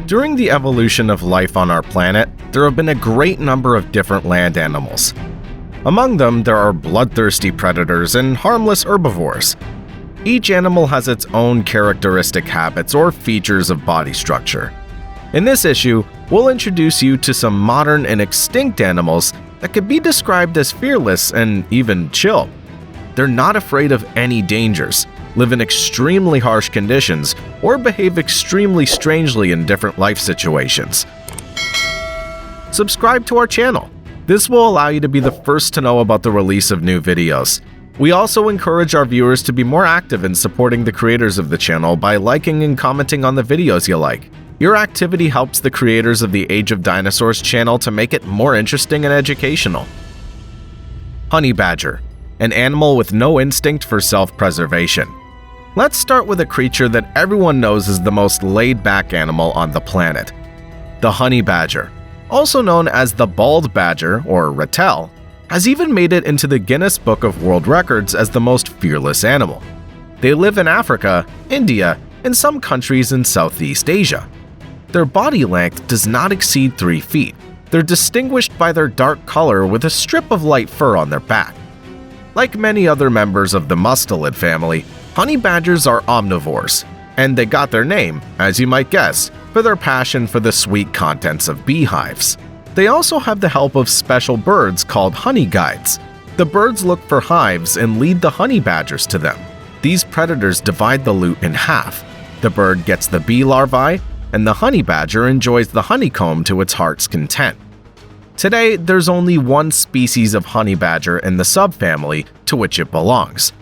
During the evolution of life on our planet, there have been a great number of different land animals. Among them, there are bloodthirsty predators and harmless herbivores. Each animal has its own characteristic habits or features of body structure. In this issue, we'll introduce you to some modern and extinct animals that could be described as fearless and even chill. They're not afraid of any dangers, live in extremely harsh conditions, or behave extremely strangely in different life situations. Subscribe to our channel. This will allow you to be the first to know about the release of new videos. We also encourage our viewers to be more active in supporting the creators of the channel by liking and commenting on the videos you like. Your activity helps the creators of the Age of Dinosaurs channel to make it more interesting and educational. Honey badger, an animal with no instinct for self-preservation. Let's start with a creature that everyone knows is the most laid-back animal on the planet. The honey badger, also known as the bald badger or ratel, has even made it into the Guinness Book of World Records as the most fearless animal. They live in Africa, India, and some countries in Southeast Asia. Their body length does not exceed 3 feet. They're distinguished by their dark color with a strip of light fur on their back. Like many other members of the mustelid family, honey badgers are omnivores, and they got their name, as you might guess, for their passion for the sweet contents of beehives. They also have the help of special birds called honey guides. The birds look for hives and lead the honey badgers to them. These predators divide the loot in half. The bird gets the bee larvae, and the honey badger enjoys the honeycomb to its heart's content. Today, there's only one species of honey badger in the subfamily to which it belongs.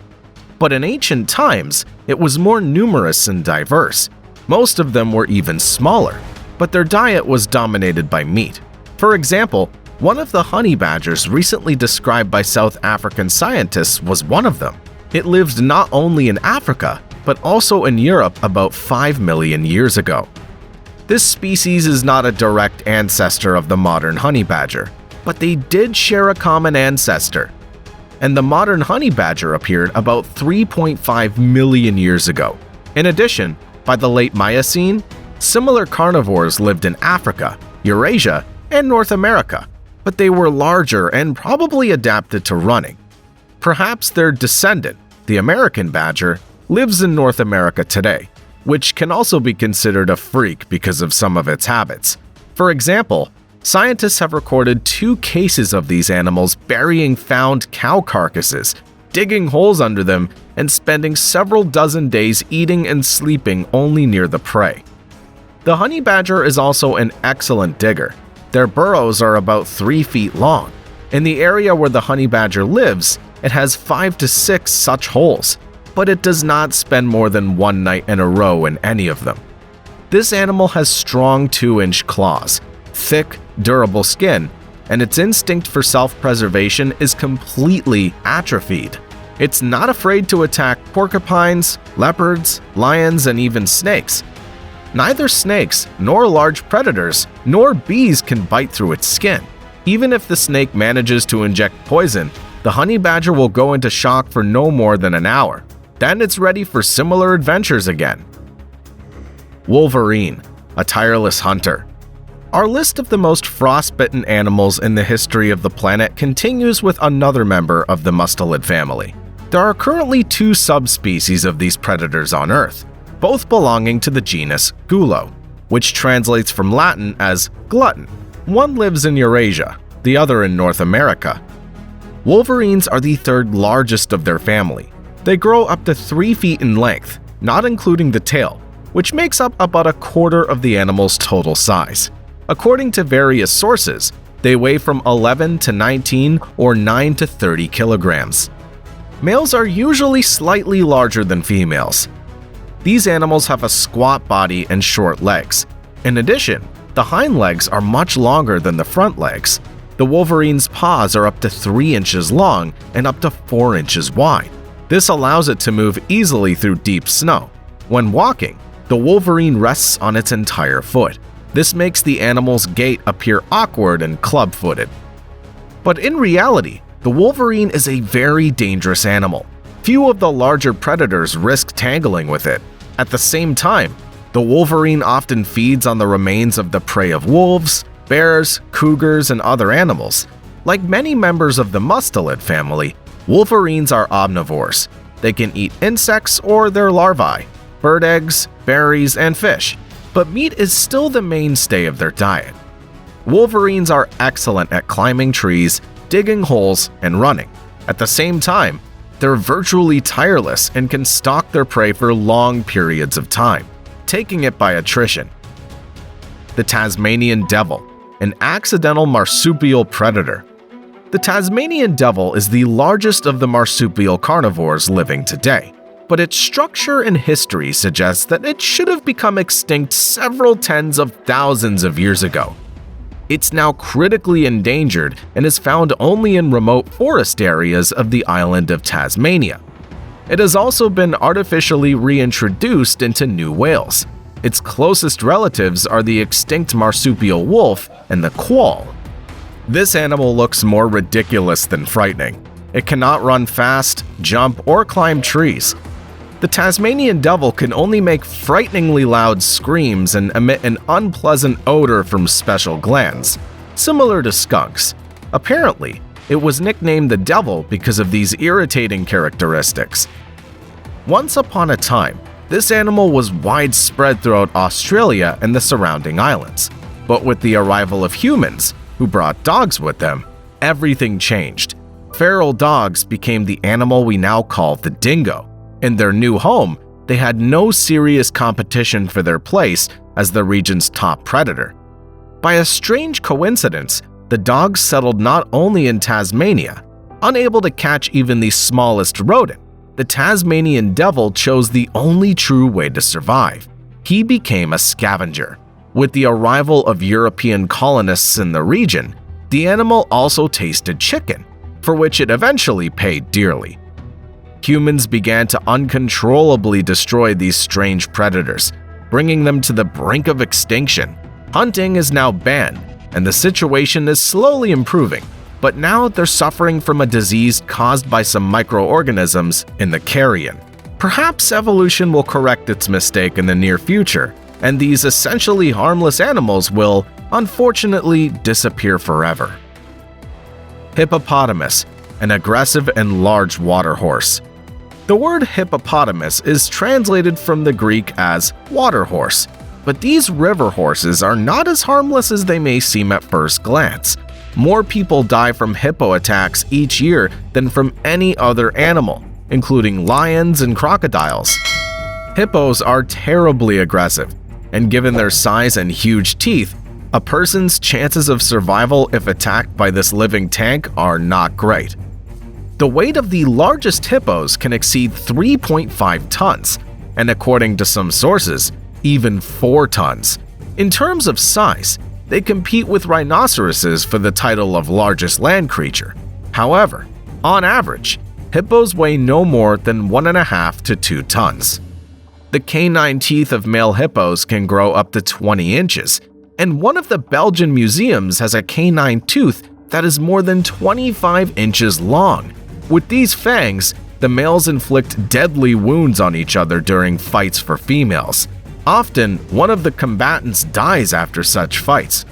But in ancient times, it was more numerous and diverse. Most of them were even smaller, but their diet was dominated by meat. For example, one of the honey badgers recently described by South African scientists was one of them. It lived not only in Africa, but also in Europe about 5 million years ago. This species is not a direct ancestor of the modern honey badger, but they did share a common ancestor. And the modern honey badger appeared about 3.5 million years ago. In addition, by the late Miocene, similar carnivores lived in Africa, Eurasia, and North America, but they were larger and probably adapted to running. Perhaps their descendant, the American badger, lives in North America today, which can also be considered a freak because of some of its habits. For example, scientists have recorded 2 cases of these animals burying found cow carcasses, digging holes under them, and spending several dozen days eating and sleeping only near the prey. The honey badger is also an excellent digger. Their burrows are about 3 feet long. In the area where the honey badger lives, it has 5 to 6 such holes, but it does not spend more than 1 night in a row in any of them. This animal has strong 2-inch claws, thick, durable skin, and its instinct for self-preservation is completely atrophied. It's not afraid to attack porcupines, leopards, lions, and even snakes. Neither snakes, nor large predators, nor bees can bite through its skin. Even if the snake manages to inject poison, the honey badger will go into shock for no more than an hour. Then it's ready for similar adventures again. Wolverine, a tireless hunter. Our list of the most frostbitten animals in the history of the planet continues with another member of the mustelid family. There are currently 2 subspecies of these predators on Earth, both belonging to the genus Gulo, which translates from Latin as glutton. One lives in Eurasia, the other in North America. Wolverines are the 3rd largest of their family. They grow up to 3 feet in length, not including the tail, which makes up about a quarter of the animal's total size. According to various sources, they weigh from 11 to 19 or 9 to 30 kilograms. Males are usually slightly larger than females. These animals have a squat body and short legs. In addition, the hind legs are much longer than the front legs. The wolverine's paws are up to 3 inches long and up to 4 inches wide. This allows it to move easily through deep snow. When walking, the wolverine rests on its entire foot. This makes the animal's gait appear awkward and club-footed. But in reality, the wolverine is a very dangerous animal. Few of the larger predators risk tangling with it. At the same time, The wolverine often feeds on the remains of the prey of wolves, bears, cougars, and other animals. Like many members of the mustelid family, wolverines are omnivores. They can eat insects or their larvae, bird eggs, berries, and fish, but meat is still the mainstay of their diet. Wolverines are excellent at climbing trees, digging holes, and running. At the same time, they're virtually tireless and can stalk their prey for long periods of time, taking it by attrition. The Tasmanian devil, an accidental marsupial predator. The Tasmanian devil is the largest of the marsupial carnivores living today, but its structure and history suggests that it should have become extinct several tens of thousands of years ago. It's now critically endangered and is found only in remote forest areas of the island of Tasmania. It has also been artificially reintroduced into new Wales. Its closest relatives are the extinct marsupial wolf and the quoll. This animal looks more ridiculous than frightening. It cannot run fast, jump, or climb trees. The Tasmanian devil can only make frighteningly loud screams and emit an unpleasant odor from special glands, similar to skunks. Apparently, it was nicknamed the devil because of these irritating characteristics. Once upon a time, this animal was widespread throughout Australia and the surrounding islands. But with the arrival of humans, who brought dogs with them, everything changed. Feral dogs became the animal we now call the dingo. In their new home, they had no serious competition for their place as the region's top predator. By a strange coincidence, the dogs settled not only in Tasmania. Unable to catch even the smallest rodent, the Tasmanian devil chose the only true way to survive. He became a scavenger. With the arrival of European colonists in the region, the animal also tasted chicken, for which it eventually paid dearly. Humans began to uncontrollably destroy these strange predators, bringing them to the brink of extinction. Hunting is now banned, and the situation is slowly improving, but now they're suffering from a disease caused by some microorganisms in the carrion. Perhaps evolution will correct its mistake in the near future, and these essentially harmless animals will, unfortunately, disappear forever. Hippopotamus, an aggressive and large water horse. The word hippopotamus is translated from the Greek as water horse, but these river horses are not as harmless as they may seem at first glance. More people die from hippo attacks each year than from any other animal, including lions and crocodiles. Hippos are terribly aggressive, and given their size and huge teeth, a person's chances of survival if attacked by this living tank are not great. The weight of the largest hippos can exceed 3.5 tons, and according to some sources, even 4 tons. In terms of size, they compete with rhinoceroses for the title of largest land creature. However, on average, hippos weigh no more than 1.5 to 2 tons. The canine teeth of male hippos can grow up to 20 inches, and one of the Belgian museums has a canine tooth that is more than 25 inches long. With these fangs, the males inflict deadly wounds on each other during fights for females. Often, one of the combatants dies after such fights.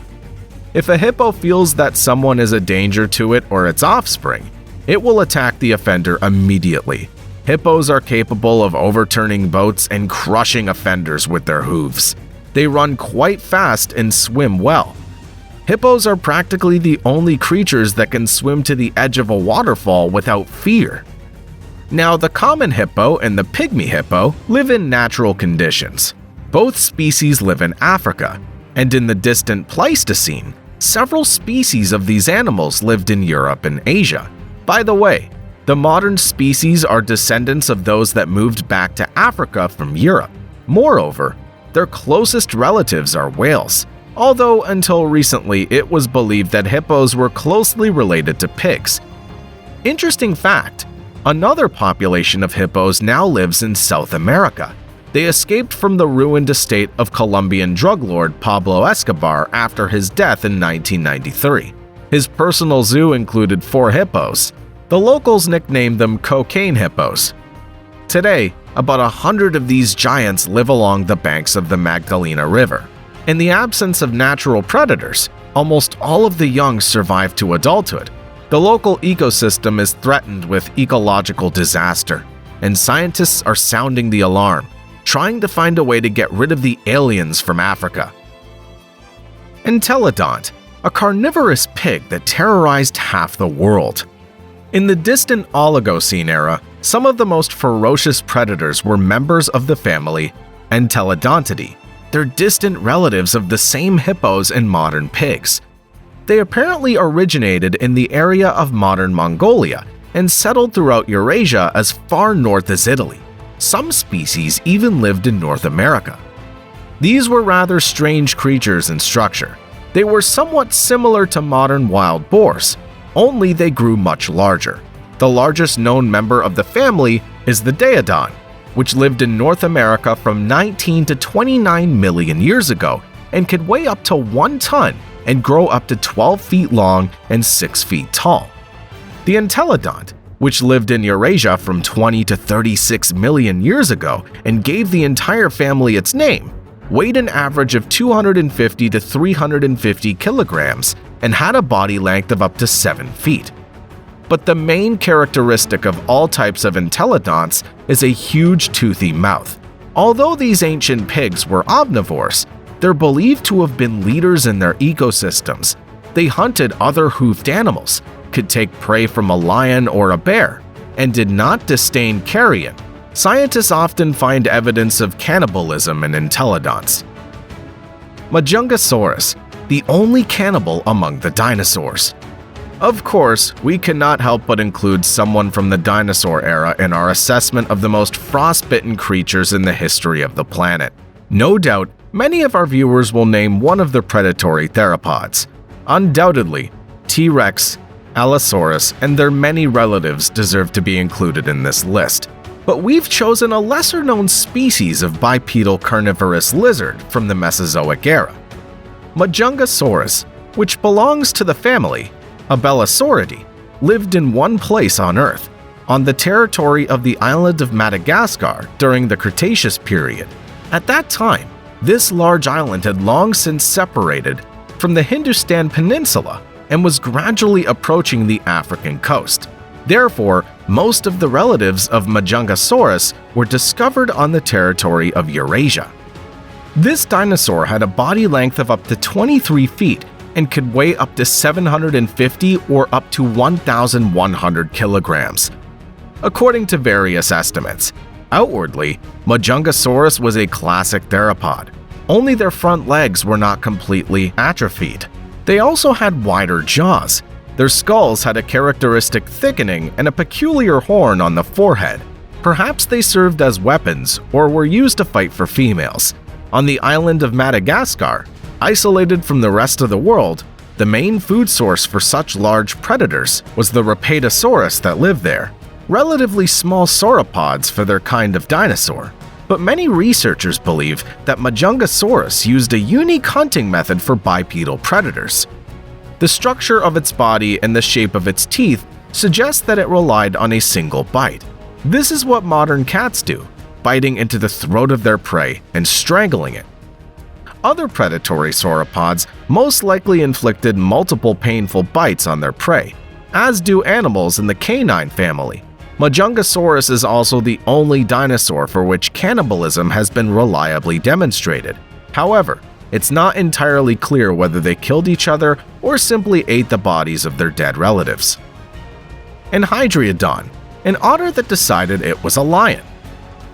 If a hippo feels that someone is a danger to it or its offspring, it will attack the offender immediately. Hippos are capable of overturning boats and crushing offenders with their hooves. They run quite fast and swim well. Hippos are practically the only creatures that can swim to the edge of a waterfall without fear. Now, the common hippo and the pygmy hippo live in natural conditions. Both species live in Africa, and in the distant Pleistocene, several species of these animals lived in Europe and Asia. By the way, the modern species are descendants of those that moved back to Africa from Europe. Moreover, their closest relatives are whales, although until recently it was believed that hippos were closely related to pigs. Interesting fact, another population of hippos now lives in South America. They escaped from the ruined estate of Colombian drug lord Pablo Escobar after his death in 1993. His personal zoo included 4 hippos. The locals nicknamed them cocaine hippos. Today, About 100 of these giants live along the banks of the Magdalena River. In the absence of natural predators, almost all of the young survive to adulthood. The local ecosystem is threatened with ecological disaster, and scientists are sounding the alarm, trying to find a way to get rid of the aliens from Africa. Entelodont, a carnivorous pig that terrorized half the world. In the distant Oligocene era, some of the most ferocious predators were members of the family Entelodontidae. They're distant relatives of the same hippos and modern pigs. They apparently originated in the area of modern Mongolia and settled throughout Eurasia as far north as Italy. Some species even lived in North America. These were rather strange creatures in structure. They were somewhat similar to modern wild boars, only they grew much larger. The largest known member of the family is the Daeodon, which lived in North America from 19 to 29 million years ago and could weigh up to 1 ton and grow up to 12 feet long and 6 feet tall. The Entelodont, which lived in Eurasia from 20 to 36 million years ago and gave the entire family its name, weighed an average of 250 to 350 kilograms and had a body length of up to 7 feet. But the main characteristic of all types of entelodonts is a huge toothy mouth. Although these ancient pigs were omnivores, they're believed to have been leaders in their ecosystems. They hunted other hoofed animals, could take prey from a lion or a bear, and did not disdain carrion. Scientists often find evidence of cannibalism in entelodonts. Majungasaurus, the only cannibal among the dinosaurs. Of course, we cannot help but include someone from the dinosaur era in our assessment of the most frostbitten creatures in the history of the planet. No doubt, many of our viewers will name one of the predatory theropods. Undoubtedly, T-Rex, Allosaurus, and their many relatives deserve to be included in this list. But we've chosen a lesser-known species of bipedal carnivorous lizard from the Mesozoic era. Majungasaurus, which belongs to the family Abelisauridae, lived in one place on Earth, on the territory of the island of Madagascar during the Cretaceous period. At that time, this large island had long since separated from the Hindustan Peninsula and was gradually approaching the African coast. Therefore, most of the relatives of Majungasaurus were discovered on the territory of Eurasia. This dinosaur had a body length of up to 23 feet and could weigh up to 750 or up to 1,100 kilograms. According to various estimates, outwardly, Majungasaurus was a classic theropod. Only their front legs were not completely atrophied. They also had wider jaws. Their skulls had a characteristic thickening and a peculiar horn on the forehead. Perhaps they served as weapons or were used to fight for females. On the island of Madagascar, isolated from the rest of the world, the main food source for such large predators was the Rapadosaurus that lived there, relatively small sauropods for their kind of dinosaur. But many researchers believe that Majungasaurus used a unique hunting method for bipedal predators. The structure of its body and the shape of its teeth suggest that it relied on a single bite. This is what modern cats do, biting into the throat of their prey and strangling it. Other predatory sauropods most likely inflicted multiple painful bites on their prey, as do animals in the canine family. Majungasaurus is also the only dinosaur for which cannibalism has been reliably demonstrated. However, it's not entirely clear whether they killed each other or simply ate the bodies of their dead relatives. Enhydriodon, an otter that decided it was a lion.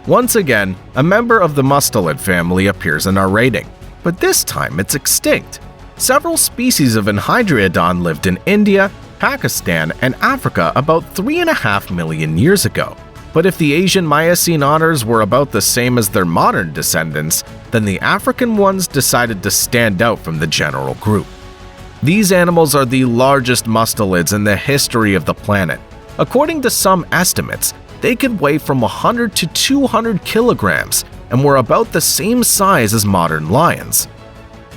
Once again, a member of the mustelid family appears in our rating, but this time it's extinct. Several species of Enhydriodon lived in India, Pakistan, and Africa about 3.5 million years ago. But if the Asian Miocene otters were about the same as their modern descendants, then the African ones decided to stand out from the general group. These animals are the largest mustelids in the history of the planet. According to some estimates, they could weigh from 100 to 200 kilograms and were about the same size as modern lions.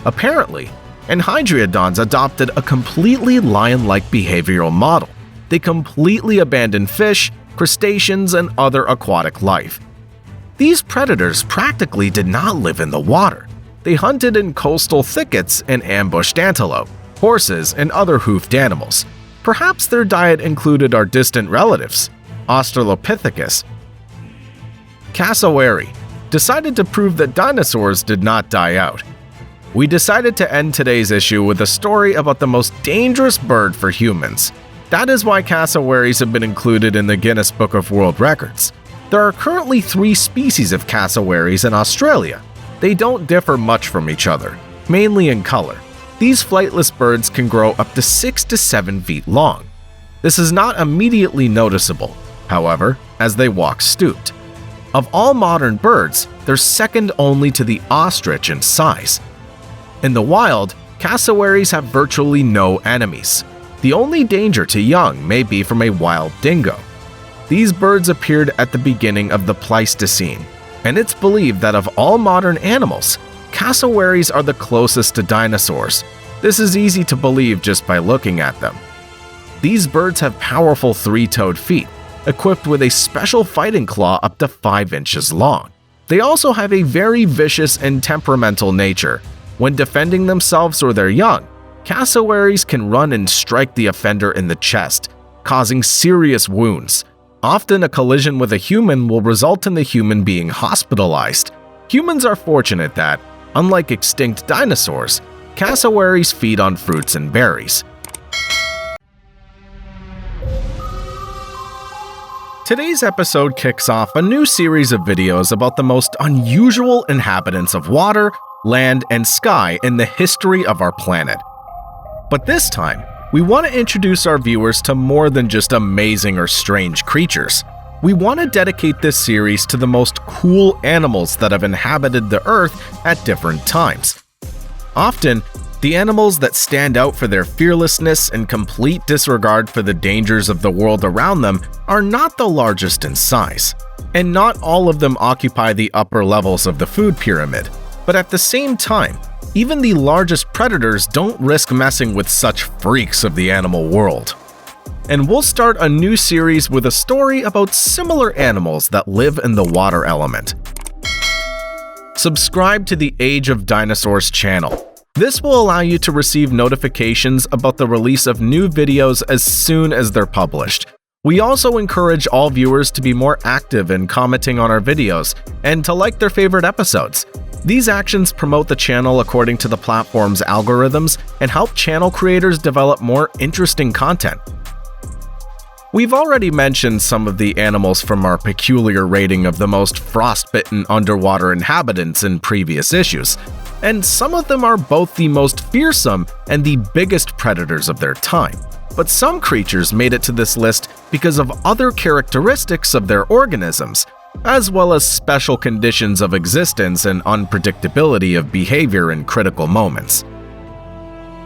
Apparently, Enhydriodons adopted a completely lion-like behavioral model. They completely abandoned fish, crustaceans, and other aquatic life. These predators practically did not live in the water. They hunted in coastal thickets and ambushed antelope, horses, and other hoofed animals. Perhaps their diet included our distant relatives, Australopithecus. Cassowary decided to prove that dinosaurs did not die out. We decided to end today's issue with a story about the most dangerous bird for humans. That is why cassowaries have been included in the Guinness Book of World Records. There are currently 3 species of cassowaries in Australia. They don't differ much from each other, mainly in color. These flightless birds can grow up to 6 to 7 feet long. This is not immediately noticeable, however, as they walk stooped. Of all modern birds, they're second only to the ostrich in size. In the wild, cassowaries have virtually no enemies. The only danger to young may be from a wild dingo. These birds appeared at the beginning of the Pleistocene, and it's believed that of all modern animals, cassowaries are the closest to dinosaurs. This is easy to believe just by looking at them. These birds have powerful 3-toed feet, equipped with a special fighting claw up to 5 inches long. They also have a very vicious and temperamental nature. When defending themselves or their young, cassowaries can run and strike the offender in the chest, causing serious wounds. Often a collision with a human will result in the human being hospitalized. Humans are fortunate that, unlike extinct dinosaurs, cassowaries feed on fruits and berries. Today's episode kicks off a new series of videos about the most unusual inhabitants of water, land, and sky in the history of our planet. But this time, we want to introduce our viewers to more than just amazing or strange creatures. We want to dedicate this series to the most cool animals that have inhabited the Earth at different times. Often, the animals that stand out for their fearlessness and complete disregard for the dangers of the world around them are not the largest in size. And not all of them occupy the upper levels of the food pyramid. But at the same time, even the largest predators don't risk messing with such freaks of the animal world. And we'll start a new series with a story about similar animals that live in the water element. Subscribe to the Age of Dinosaurs channel. This will allow you to receive notifications about the release of new videos as soon as they're published. We also encourage all viewers to be more active in commenting on our videos and to like their favorite episodes. These actions promote the channel according to the platform's algorithms and help channel creators develop more interesting content. We've already mentioned some of the animals from our peculiar rating of the most frostbitten underwater inhabitants in previous issues, and some of them are both the most fearsome and the biggest predators of their time. But some creatures made it to this list because of other characteristics of their organisms, as well as special conditions of existence and unpredictability of behavior in critical moments.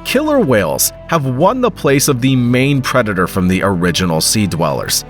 Killer whales have won the place of the main predator from the original sea dwellers.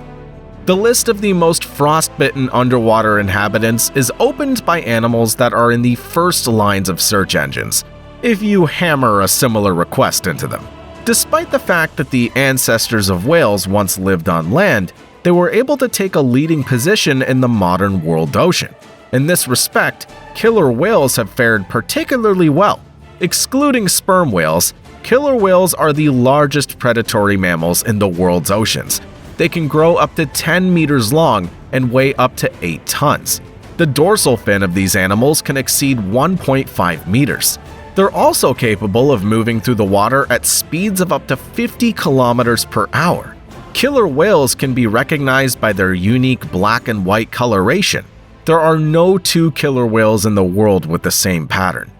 The list of the most frostbitten underwater inhabitants is opened by animals that are in the first lines of search engines, if you hammer a similar request into them. Despite the fact that the ancestors of whales once lived on land, they were able to take a leading position in the modern world ocean. In this respect, killer whales have fared particularly well. Excluding sperm whales, killer whales are the largest predatory mammals in the world's oceans. They can grow up to 10 meters long and weigh up to 8 tons. The dorsal fin of these animals can exceed 1.5 meters. They're also capable of moving through the water at speeds of up to 50 kilometers per hour. Killer whales can be recognized by their unique black and white coloration. There are no 2 killer whales in the world with the same pattern.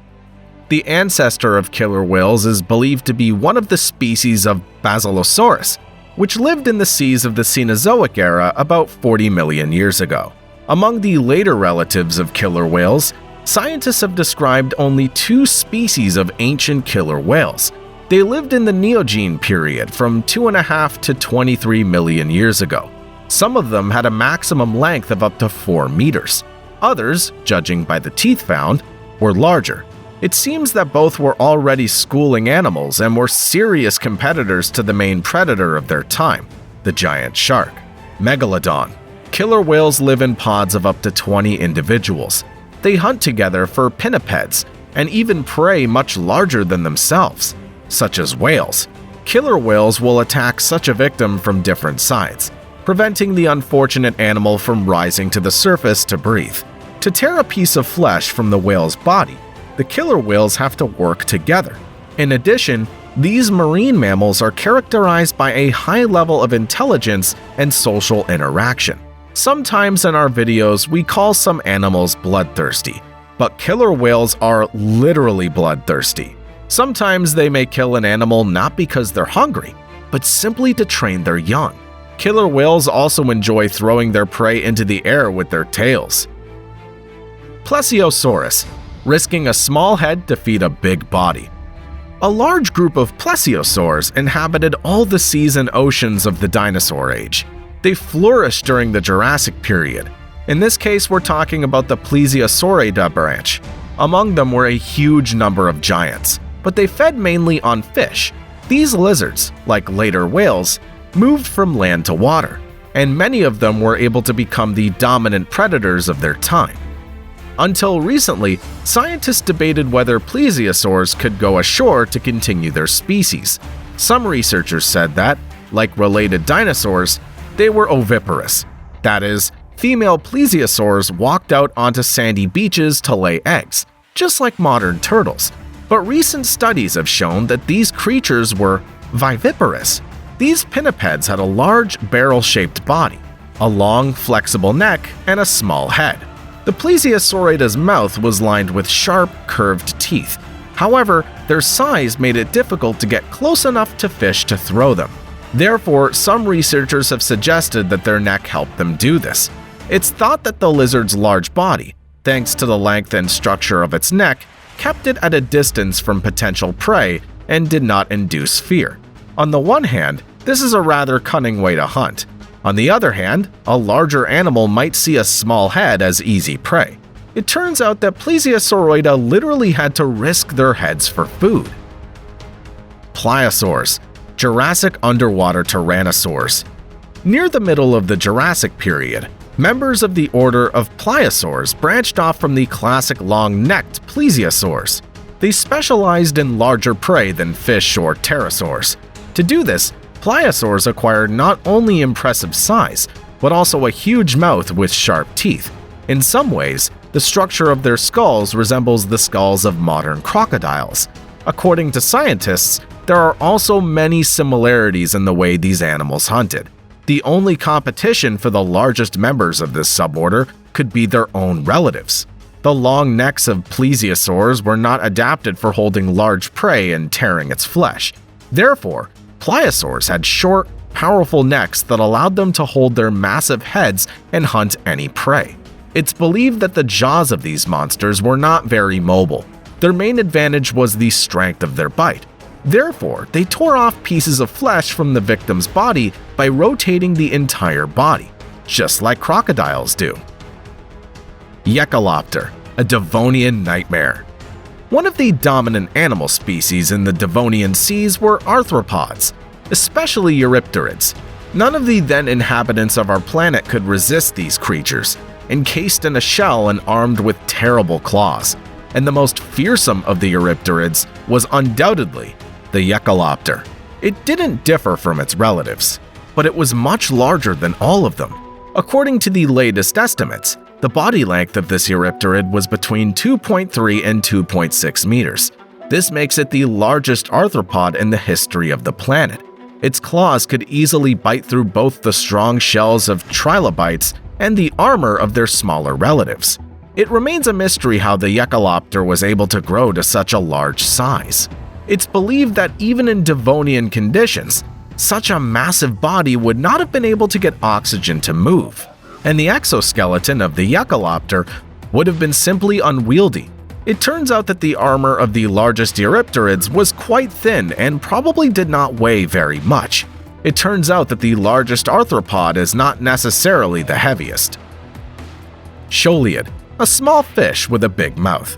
The ancestor of killer whales is believed to be one of the species of Basilosaurus, which lived in the seas of the Cenozoic era about 40 million years ago. Among the later relatives of killer whales, scientists have described only 2 species of ancient killer whales. They lived in the Neogene period from 2.5 to 23 million years ago. Some of them had a maximum length of up to 4 meters. Others, judging by the teeth found, were larger. It seems that both were already schooling animals and were serious competitors to the main predator of their time, the giant shark, Megalodon. Killer whales live in pods of up to 20 individuals. They hunt together for pinnipeds and even prey much larger than themselves, such as whales. Killer whales will attack such a victim from different sides, preventing the unfortunate animal from rising to the surface to breathe. To tear a piece of flesh from the whale's body, the killer whales have to work together. In addition, these marine mammals are characterized by a high level of intelligence and social interaction. Sometimes in our videos, we call some animals bloodthirsty, but killer whales are literally bloodthirsty. Sometimes they may kill an animal not because they're hungry, but simply to train their young. Killer whales also enjoy throwing their prey into the air with their tails. Plesiosaurus, risking a small head to feed a big body. A large group of plesiosaurs inhabited all the seas and oceans of the dinosaur age. They flourished during the Jurassic period. In this case, we're talking about the Plesiosauridae branch. Among them were a huge number of giants, but they fed mainly on fish. These lizards, like later whales, moved from land to water, and many of them were able to become the dominant predators of their time. Until recently, scientists debated whether plesiosaurs could go ashore to continue their species. Some researchers said that, like related dinosaurs, they were oviparous. That is, female plesiosaurs walked out onto sandy beaches to lay eggs, just like modern turtles. But recent studies have shown that these creatures were viviparous. These pinnipeds had a large barrel-shaped body, a long, flexible neck, and a small head. The Plesiosauridae's mouth was lined with sharp, curved teeth. However, their size made it difficult to get close enough to fish to throw them. Therefore, some researchers have suggested that their neck helped them do this. It's thought that the lizard's large body, thanks to the length and structure of its neck, kept it at a distance from potential prey and did not induce fear. On the one hand, this is a rather cunning way to hunt. On the other hand, a larger animal might see a small head as easy prey. It turns out that Plesiosauridae literally had to risk their heads for food. Pliosaurs, Jurassic underwater tyrannosaurs. Near the middle of the Jurassic period, members of the order of pliosaurs branched off from the classic long-necked plesiosaurs. They specialized in larger prey than fish or pterosaurs. To do this, pliosaurs acquired not only impressive size, but also a huge mouth with sharp teeth. In some ways, the structure of their skulls resembles the skulls of modern crocodiles. According to scientists, there are also many similarities in the way these animals hunted. The only competition for the largest members of this suborder could be their own relatives. The long necks of plesiosaurs were not adapted for holding large prey and tearing its flesh. Therefore, pliosaurs had short, powerful necks that allowed them to hold their massive heads and hunt any prey. It's believed that the jaws of these monsters were not very mobile. Their main advantage was the strength of their bite. Therefore, they tore off pieces of flesh from the victim's body by rotating the entire body, just like crocodiles do. Echolopter, a Devonian nightmare. One of the dominant animal species in the Devonian seas were arthropods, especially eurypterids. None of the then inhabitants of our planet could resist these creatures, encased in a shell and armed with terrible claws. And the most fearsome of the eurypterids was undoubtedly the echolopter. It didn't differ from its relatives, but it was much larger than all of them. According to the latest estimates, the body length of this eurypterid was between 2.3 and 2.6 meters. This makes it the largest arthropod in the history of the planet. Its claws could easily bite through both the strong shells of trilobites and the armor of their smaller relatives. It remains a mystery how the echolopter was able to grow to such a large size. It's believed that even in Devonian conditions, such a massive body would not have been able to get oxygen to move, and the exoskeleton of the echolopter would have been simply unwieldy. It turns out that the armor of the largest eurypterids was quite thin and probably did not weigh very much. It turns out that the largest arthropod is not necessarily the heaviest. Shoaliid, a small fish with a big mouth.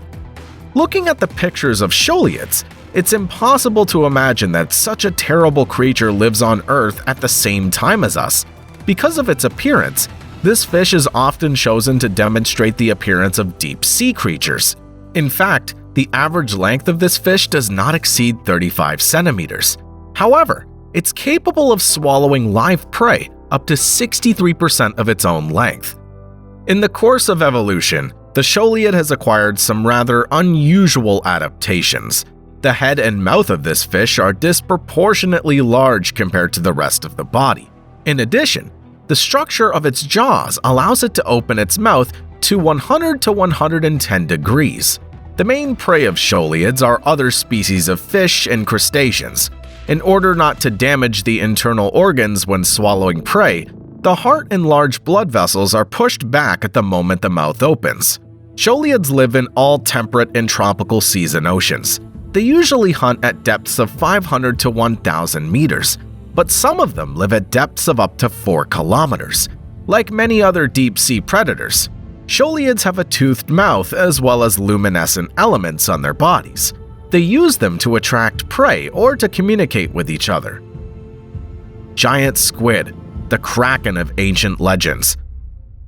Looking at the pictures of shoaliids, it's impossible to imagine that such a terrible creature lives on Earth at the same time as us. Because of its appearance, This fish is often chosen to demonstrate the appearance of deep-sea creatures. In fact, the average length of this fish does not exceed 35 centimeters. However, it's capable of swallowing live prey up to 63% of its own length. In the course of evolution, the Shoaliid has acquired some rather unusual adaptations. The head and mouth of this fish are disproportionately large compared to the rest of the body. In addition, the structure of its jaws allows it to open its mouth to 100 to 110 degrees. The main prey of Shoaliids are other species of fish and crustaceans. In order not to damage the internal organs when swallowing prey, the heart and large blood vessels are pushed back at the moment the mouth opens. Shoaliids live in all temperate and tropical seas and oceans. They usually hunt at depths of 500 to 1,000 meters, but some of them live at depths of up to 4 kilometers. Like many other deep-sea predators, Shoaliids have a toothed mouth as well as luminescent elements on their bodies. They use them to attract prey or to communicate with each other. Giant squid, the kraken of ancient legends.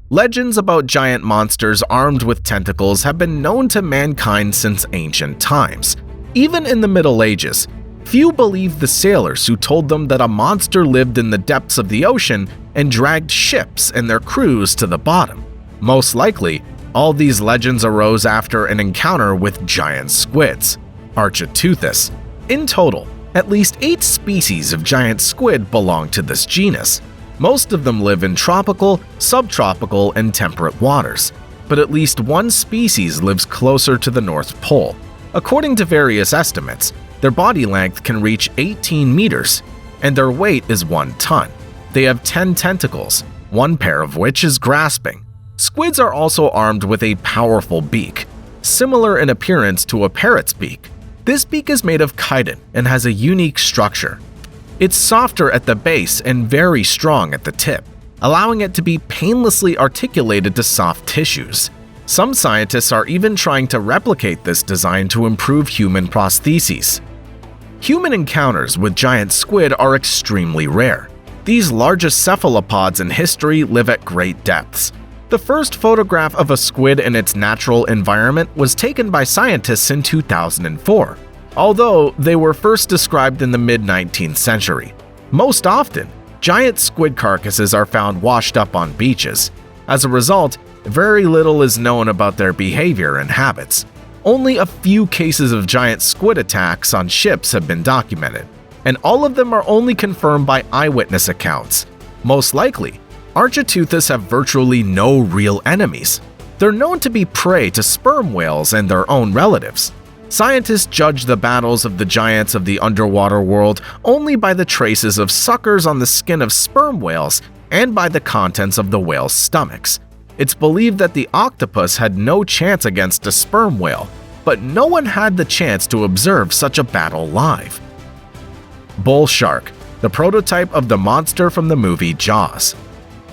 Legends about giant monsters armed with tentacles have been known to mankind since ancient times. Even in the Middle Ages, few believed the sailors who told them that a monster lived in the depths of the ocean and dragged ships and their crews to the bottom. Most likely, all these legends arose after an encounter with giant squids. Architeuthis. In total, at least 8 species of giant squid belong to this genus. Most of them live in tropical, subtropical, and temperate waters, but at least one species lives closer to the North Pole. According to various estimates, their body length can reach 18 meters, and their weight is 1 ton. They have 10 tentacles, one pair of which is grasping. Squids are also armed with a powerful beak, similar in appearance to a parrot's beak. This beak is made of chitin and has a unique structure. It's softer at the base and very strong at the tip, allowing it to be painlessly articulated to soft tissues. Some scientists are even trying to replicate this design to improve human prostheses. Human encounters with giant squid are extremely rare. These largest cephalopods in history live at great depths. The first photograph of a squid in its natural environment was taken by scientists in 2004, although they were first described in the mid-19th century. Most often, giant squid carcasses are found washed up on beaches. As a result, very little is known about their behavior and habits. Only a few cases of giant squid attacks on ships have been documented, and all of them are only confirmed by eyewitness accounts. Most likely, Architeuthis have virtually no real enemies. They're known to be prey to sperm whales and their own relatives. Scientists judge the battles of the giants of the underwater world only by the traces of suckers on the skin of sperm whales and by the contents of the whales' stomachs. It's believed that the octopus had no chance against a sperm whale, but no one had the chance to observe such a battle live. Bull shark, the prototype of the monster from the movie Jaws.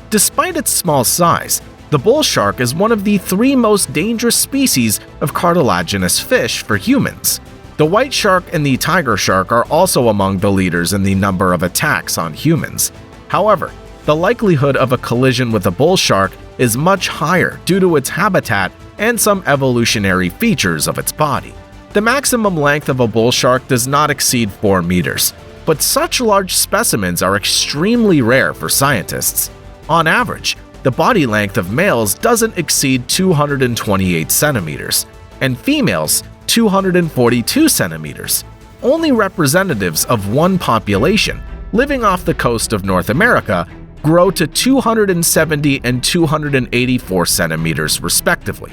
Despite its small size, the bull shark is one of the 3 most dangerous species of cartilaginous fish for humans. The white shark and the tiger shark are also among the leaders in the number of attacks on humans. However, the likelihood of a collision with a bull shark is much higher due to its habitat and some evolutionary features of its body. The maximum length of a bull shark does not exceed 4 meters, but such large specimens are extremely rare for scientists. On average, the body length of males doesn't exceed 228 centimeters, and females 242 centimeters. Only representatives of one population, living off the coast of North America, grow to 270 and 284 centimeters respectively.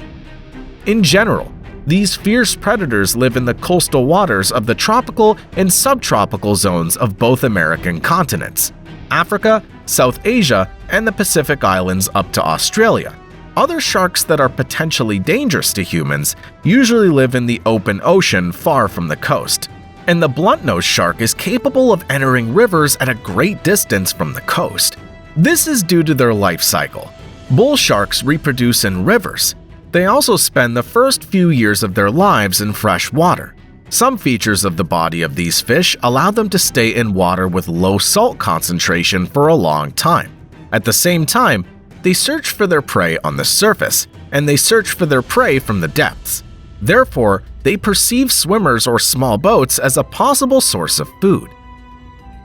In general, these fierce predators live in the coastal waters of the tropical and subtropical zones of both American continents, Africa, South Asia, and the Pacific Islands up to Australia. Other sharks that are potentially dangerous to humans usually live in the open ocean far from the coast, and the blunt-nosed shark is capable of entering rivers at a great distance from the coast. This is due to their life cycle. Bull sharks reproduce in rivers. They also spend the first few years of their lives in fresh water. Some features of the body of these fish allow them to stay in water with low salt concentration for a long time. At the same time, They search for their prey on the surface, and they search for their prey from the depths. Therefore, they perceive swimmers or small boats as a possible source of food.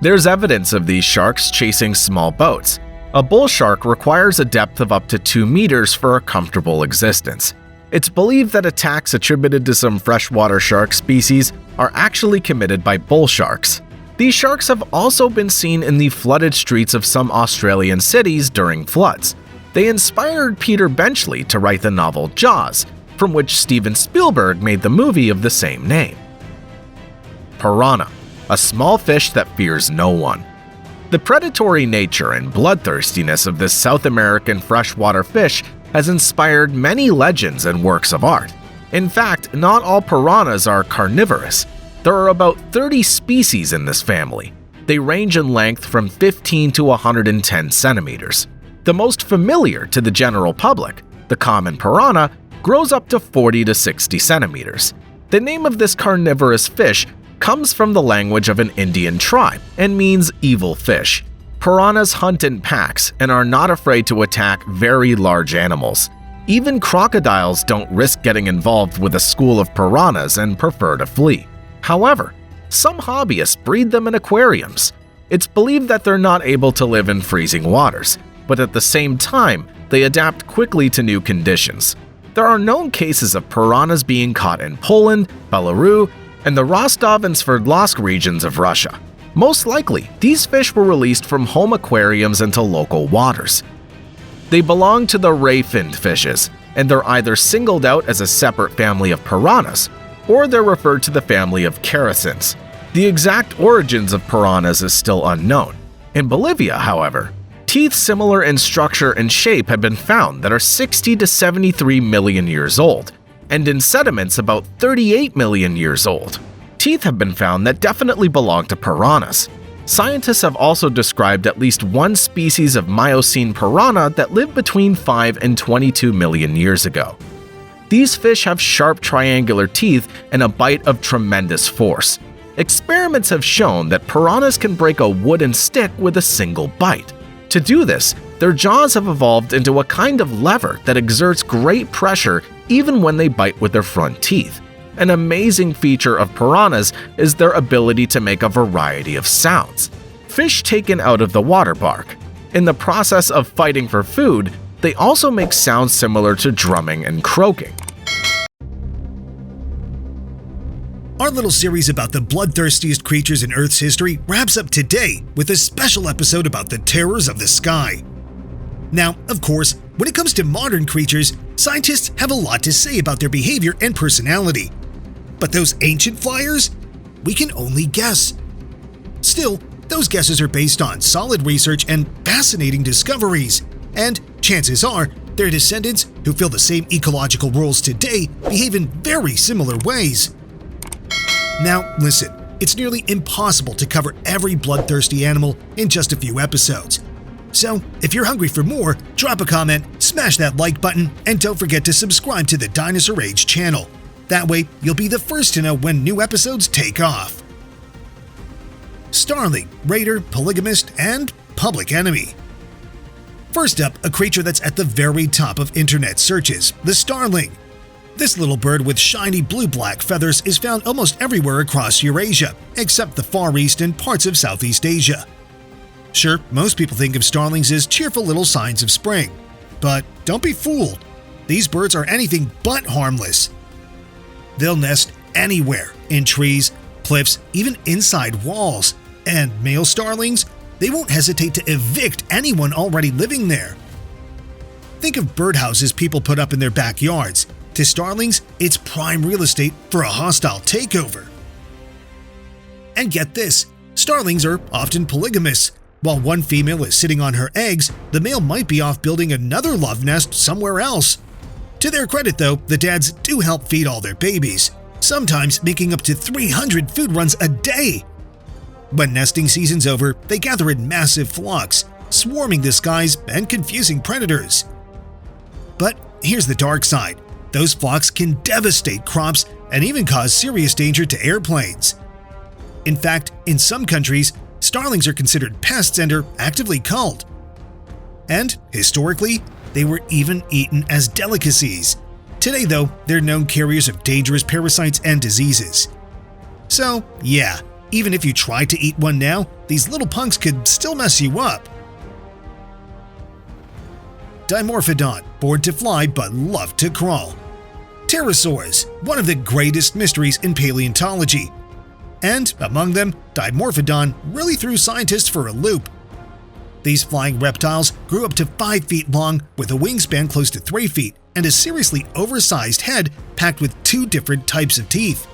There's evidence of these sharks chasing small boats. A bull shark requires a depth of up to 2 meters for a comfortable existence. It's believed that attacks attributed to some freshwater shark species are actually committed by bull sharks. These sharks have also been seen in the flooded streets of some Australian cities during floods. They inspired Peter Benchley to write the novel Jaws, from which Steven Spielberg made the movie of the same name. Piranha, a small fish that fears no one. The predatory nature and bloodthirstiness of this South American freshwater fish has inspired many legends and works of art. In fact, not all piranhas are carnivorous. There are about 30 species in this family. They range in length from 15 to 110 centimeters. The most familiar to the general public, the common piranha, grows up to 40 to 60 centimeters. The name of this carnivorous fish comes from the language of an Indian tribe and means evil fish. Piranhas hunt in packs and are not afraid to attack very large animals. Even crocodiles don't risk getting involved with a school of piranhas and prefer to flee. However, some hobbyists breed them in aquariums. It's believed that they're not able to live in freezing waters, but at the same time, they adapt quickly to new conditions. There are known cases of piranhas being caught in Poland, Belarus, and the Rostov and Sverdlovsk regions of Russia. Most likely, these fish were released from home aquariums into local waters. They belong to the ray-finned fishes, and they're either singled out as a separate family of piranhas, or they're referred to the family of characins. The exact origins of piranhas is still unknown. In Bolivia, however, teeth similar in structure and shape have been found that are 60 to 73 million years old, and in sediments about 38 million years old. Teeth have been found that definitely belong to piranhas. Scientists have also described at least one species of Miocene piranha that lived between 5 and 22 million years ago. These fish have sharp triangular teeth and a bite of tremendous force. Experiments have shown that piranhas can break a wooden stick with a single bite. To do this, their jaws have evolved into a kind of lever that exerts great pressure even when they bite with their front teeth. An amazing feature of piranhas is their ability to make a variety of sounds. Fish taken out of the water bark. In the process of fighting for food, they also make sounds similar to drumming and croaking. Our little series about the bloodthirstiest creatures in Earth's history wraps up today with a special episode about the terrors of the sky. Now, of course, when it comes to modern creatures, scientists have a lot to say about their behavior and personality. But those ancient flyers? We can only guess. Still, those guesses are based on solid research and fascinating discoveries, and chances are their descendants who fill the same ecological roles today behave in very similar ways. Now, listen, it's nearly impossible to cover every bloodthirsty animal in just a few episodes. So, if you're hungry for more, drop a comment, smash that like button, and don't forget to subscribe to the Dinosaur Age channel. That way, you'll be the first to know when new episodes take off. Starling, raider, polygamist, and public enemy. First up, a creature that's at the very top of internet searches, the starling. This little bird with shiny blue-black feathers is found almost everywhere across Eurasia, except the Far East and parts of Southeast Asia. Sure, most people think of starlings as cheerful little signs of spring. But don't be fooled. These birds are anything but harmless. They'll nest anywhere, in trees, cliffs, even inside walls. And male starlings, they won't hesitate to evict anyone already living there. Think of birdhouses people put up in their backyards. To starlings, it's prime real estate for a hostile takeover. And get this, starlings are often polygamous. While one female is sitting on her eggs, the male might be off building another love nest somewhere else. To their credit though, the dads do help feed all their babies, sometimes making up to 300 food runs a day. When nesting season's over, they gather in massive flocks, swarming the skies and confusing predators. But here's the dark side. Those flocks can devastate crops and even cause serious danger to airplanes. In fact, in some countries, starlings are considered pests and are actively culled. And historically, They were even eaten as delicacies. Today, though, they're known carriers of dangerous parasites and diseases. So, yeah, even if you tried to eat one now, these little punks could still mess you up. Dimorphodon, born to fly but loved to crawl. Pterosaurs, one of the greatest mysteries in paleontology. And, among them, Dimorphodon really threw scientists for a loop. These flying reptiles grew up to 5 feet long with a wingspan close to 3 feet and a seriously oversized head packed with 2 different types of teeth.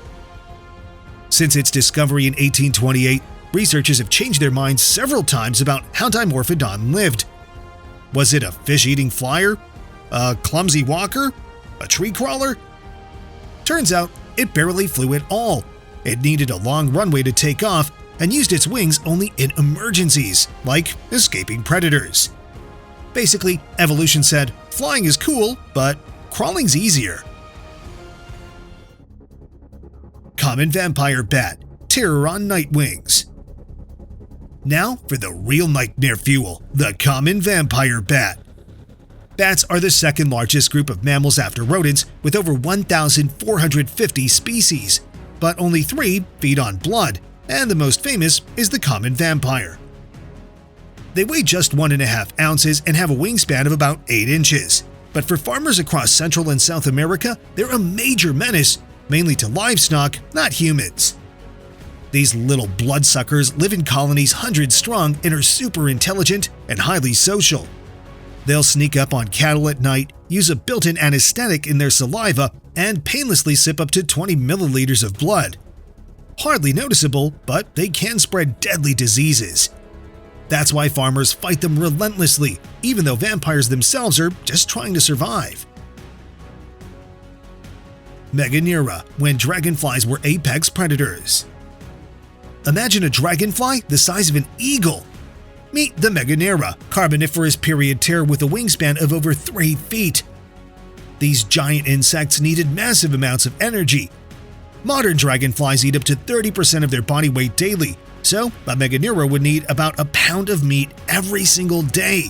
Since its discovery in 1828, researchers have changed their minds several times about how Dimorphodon lived. Was it a fish-eating flyer? A clumsy walker? A tree crawler? Turns out, it barely flew at all. It needed a long runway to take off and used its wings only in emergencies, like escaping predators. Basically, evolution said, flying is cool, but crawling's easier. Common vampire bat, terror on night wings. Now for the real nightmare fuel, the common vampire bat. Bats are the second largest group of mammals after rodents, with over 1,450 species, but only 3 feed on blood, and the most famous is the common vampire. They weigh just 1.5 ounces and have a wingspan of about 8 inches. But for farmers across Central and South America, they're a major menace, mainly to livestock, not humans. These little bloodsuckers live in colonies hundreds strong and are super intelligent and highly social. They'll sneak up on cattle at night, use a built-in anesthetic in their saliva, and painlessly sip up to 20 milliliters of blood. Hardly noticeable, but they can spread deadly diseases. That's why farmers fight them relentlessly, even though vampires themselves are just trying to survive. Meganeura, when dragonflies were apex predators. Imagine a dragonfly the size of an eagle. Meet the Meganeura, Carboniferous period terror with a wingspan of over 3 feet. These giant insects needed massive amounts of energy. Modern dragonflies eat up to 30% of their body weight daily, so a Meganeura would need about a pound of meat every single day.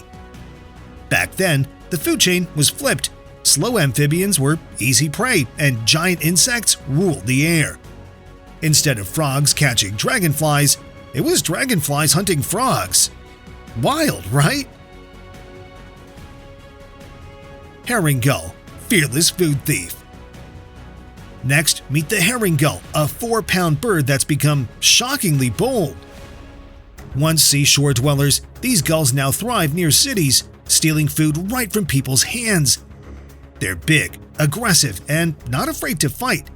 Back then, the food chain was flipped. Slow amphibians were easy prey, and giant insects ruled the air. Instead of frogs catching dragonflies, it was dragonflies hunting frogs. Wild, right? Herring gull, fearless food thief. Next, meet the herring gull, a 4-pound bird that's become shockingly bold. Once seashore dwellers, these gulls now thrive near cities, stealing food right from people's hands. They're big, aggressive, and not afraid to fight.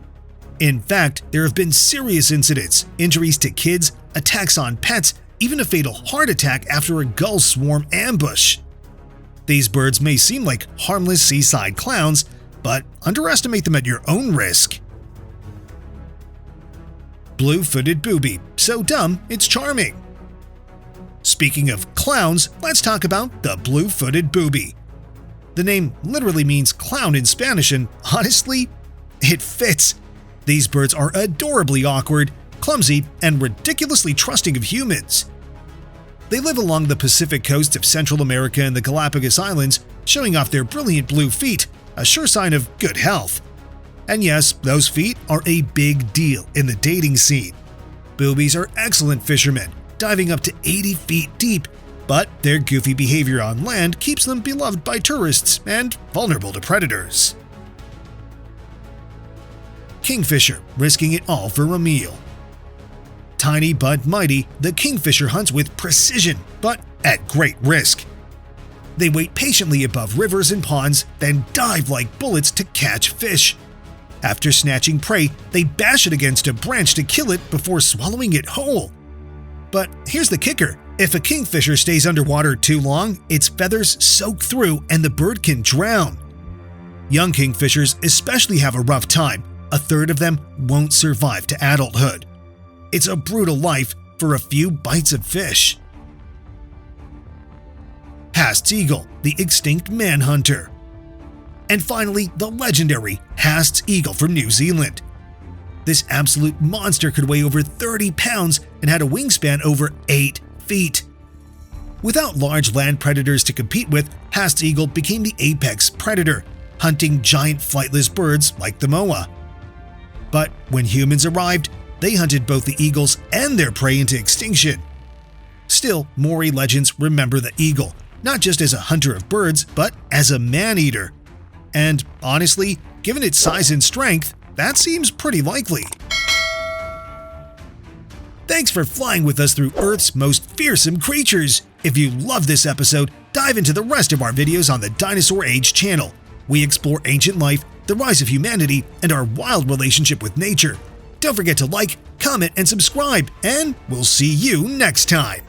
In fact, there have been serious incidents, injuries to kids, attacks on pets, even a fatal heart attack after a gull swarm ambush. These birds may seem like harmless seaside clowns, but underestimate them at your own risk. Blue-footed booby, so dumb it's charming. Speaking of clowns, let's talk about the blue-footed booby. The name literally means clown in Spanish, and honestly, it fits. These birds are adorably awkward, clumsy, and ridiculously trusting of humans. They live along the Pacific coast of Central America and the Galapagos Islands, showing off their brilliant blue feet, a sure sign of good health. And yes, those feet are a big deal in the dating scene. Boobies are excellent fishermen, diving up to 80 feet deep, but their goofy behavior on land keeps them beloved by tourists and vulnerable to predators. Kingfisher, risking it all for a meal. Tiny but mighty, the kingfisher hunts with precision, but at great risk. They wait patiently above rivers and ponds, then dive like bullets to catch fish. After snatching prey, they bash it against a branch to kill it before swallowing it whole. But here's the kicker. If a kingfisher stays underwater too long, its feathers soak through and the bird can drown. Young kingfishers especially have a rough time. A third of them won't survive to adulthood. It's a brutal life for a few bites of fish. Haast's eagle, the extinct manhunter. And finally, the legendary Haast's eagle from New Zealand. This absolute monster could weigh over 30 pounds and had a wingspan over 8 feet. Without large land predators to compete with, Haast's eagle became the apex predator, hunting giant flightless birds like the moa. But when humans arrived, they hunted both the eagles and their prey into extinction. Still, Maori legends remember the eagle, not just as a hunter of birds, but as a man-eater. And honestly, given its size and strength, that seems pretty likely. Thanks for flying with us through Earth's most fearsome creatures. If you love this episode, dive into the rest of our videos on the Dinosaur Age channel. We explore ancient life, the rise of humanity, and our wild relationship with nature. Don't forget to like, comment, and subscribe, and we'll see you next time.